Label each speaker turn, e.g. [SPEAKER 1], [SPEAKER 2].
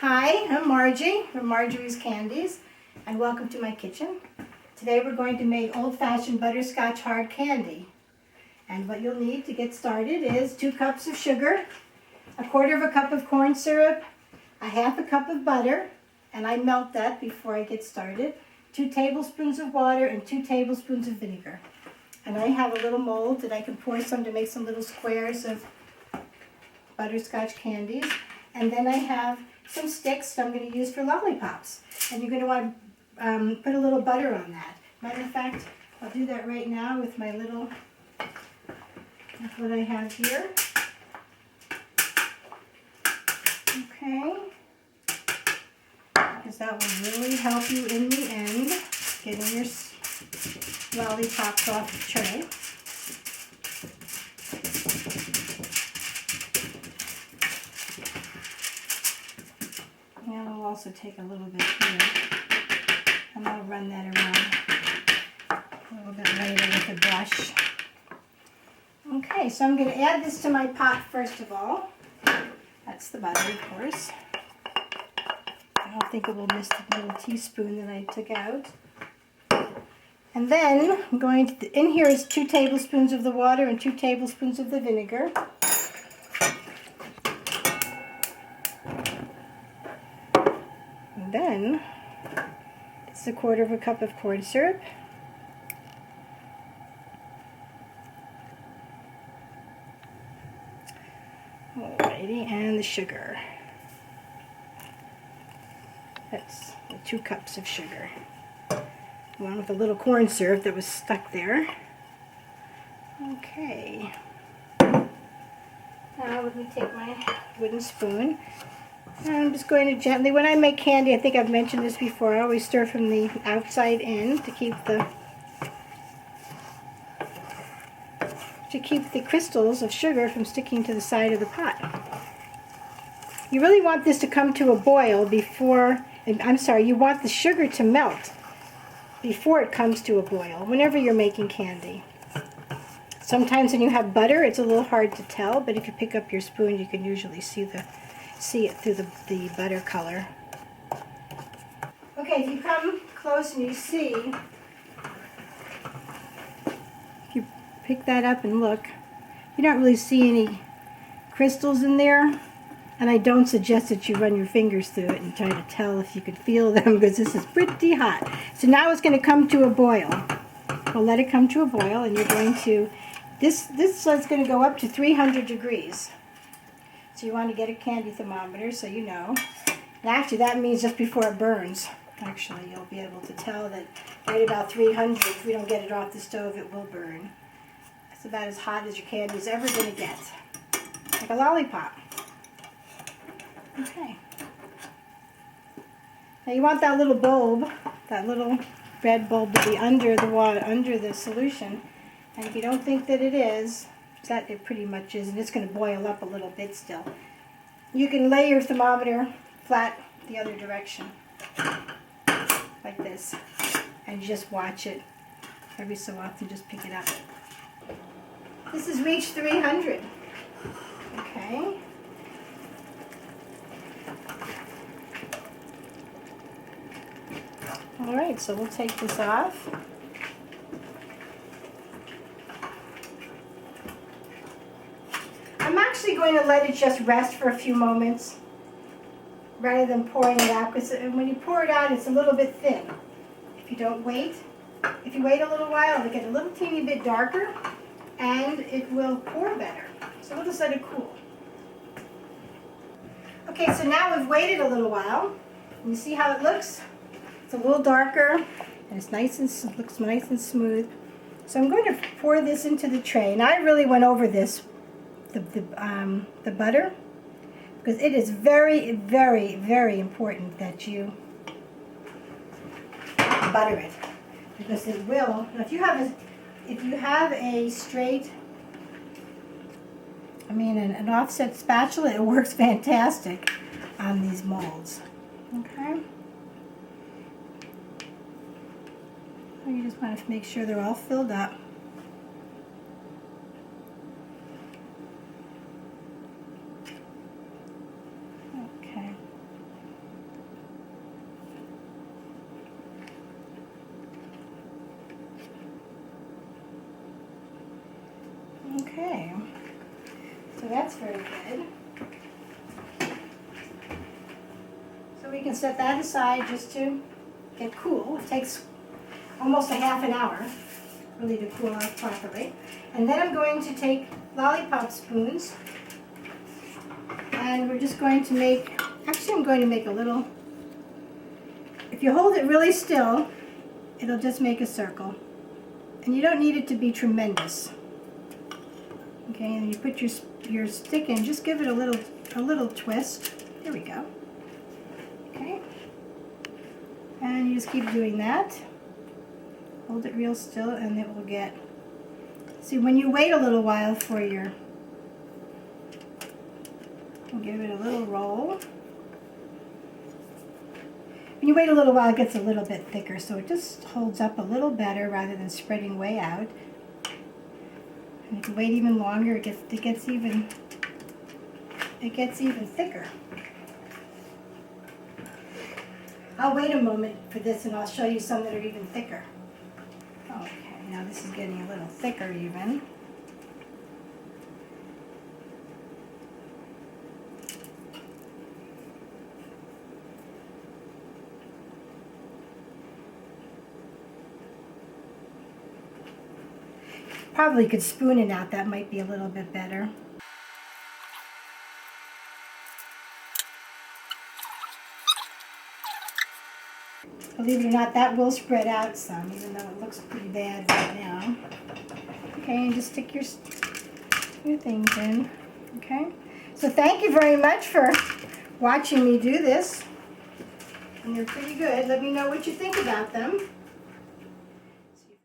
[SPEAKER 1] Hi, I'm Margie from Marjorie's Candies, and welcome to my kitchen. Today we're going to make old-fashioned butterscotch hard candy. And what you'll need to get started is 2 cups of sugar, 1/4 cup of corn syrup, 1/2 cup of butter, and I melt that before I get started, 2 tablespoons of water, and 2 tablespoons of vinegar. And I have a little mold that I can pour some to make some little squares of butterscotch candies. And then I have some sticks that I'm going to use for lollipops. And you're going to want to put a little butter on that. Matter of fact, I'll do that right now with my little, with what I have here. Okay. Because that will really help you in the end, getting your lollipops off the tray. And I'll also take a little bit here, and I'll run that around a little bit later with a brush. Okay, so I'm going to add this to my pot first of all. That's the butter, of course. I don't think it will miss the little teaspoon that I took out. And then I'm going to, in here is 2 tablespoons of the water and 2 tablespoons of the vinegar. And then it's 1/4 cup of corn syrup. Alrighty, and the sugar. That's the 2 cups of sugar, along with a little corn syrup that was stuck there. Okay. Now let me take my wooden spoon. And I'm just going to gently, when I make candy, I think I've mentioned this before, I always stir from the outside in to keep the crystals of sugar from sticking to the side of the pot. You really want this to come to a boil before, you want the sugar to melt before it comes to a boil, whenever you're making candy. Sometimes when you have butter, it's a little hard to tell, but if you pick up your spoon, you can usually see it through the butter color. Okay, if you come close and you see, if you pick that up and look, you don't really see any crystals in there. And I don't suggest that you run your fingers through it and try to tell if you can feel them, because this is pretty hot. So now it's going to come to a boil. We'll let it come to a boil, and you're going to, this is going to go up to 300 degrees. So you want to get a candy thermometer so you know. And actually that means just before it burns. Actually, you'll be able to tell that right about 300, if we don't get it off the stove, it will burn. It's about as hot as your candy is ever going to get. Like a lollipop. Okay. Now you want that little bulb, that little red bulb, to be under the water, under the solution. And if you don't think that it is, that it pretty much is, and it's going to boil up a little bit still. You can lay your thermometer flat the other direction, like this, and just watch it. Every so often, just pick it up. This has reached 300. Okay. All right, so we'll take this off. I'm actually going to let it just rest for a few moments rather than pouring it out, because when you pour it out, it's a little bit thin. If you don't wait, if you wait a little while, it'll get a little teeny bit darker and it will pour better. So we'll just let it cool. Okay, so now we've waited a little while. You see how it looks? It's a little darker and it's nice and looks nice and smooth. So I'm going to pour this into the tray, and I really went over this. The butter, because it is very, very, very important that you butter it, because it will. If you have a straight, an offset spatula, it works fantastic on these molds. Okay. So you just want to make sure they're all filled up. That's very good. So we can set that aside just to get cool. It takes almost a half an hour really to cool off properly. And then I'm going to take lollipop spoons and we're just going to make, actually I'm going to make a little, if you hold it really still, it'll just make a circle. And you don't need it to be tremendous. Okay, and you put your stick in, just give it a little twist. There we go. Okay. And you just keep doing that. Hold it real still and it will get, see when you wait a little while for your, we'll give it a little roll. When you wait a little while it gets a little bit thicker, so it just holds up a little better rather than spreading way out. And if you wait even longer it gets even thicker. I'll wait a moment for this and I'll show you some that are even thicker. Okay, now this is getting a little thicker even. Probably could spoon it out, that might be a little bit better. Believe it or not, that will spread out some, even though it looks pretty bad right now. Okay, and just stick your things in. Okay, so thank you very much for watching me do this. And they're pretty good. Let me know what you think about them.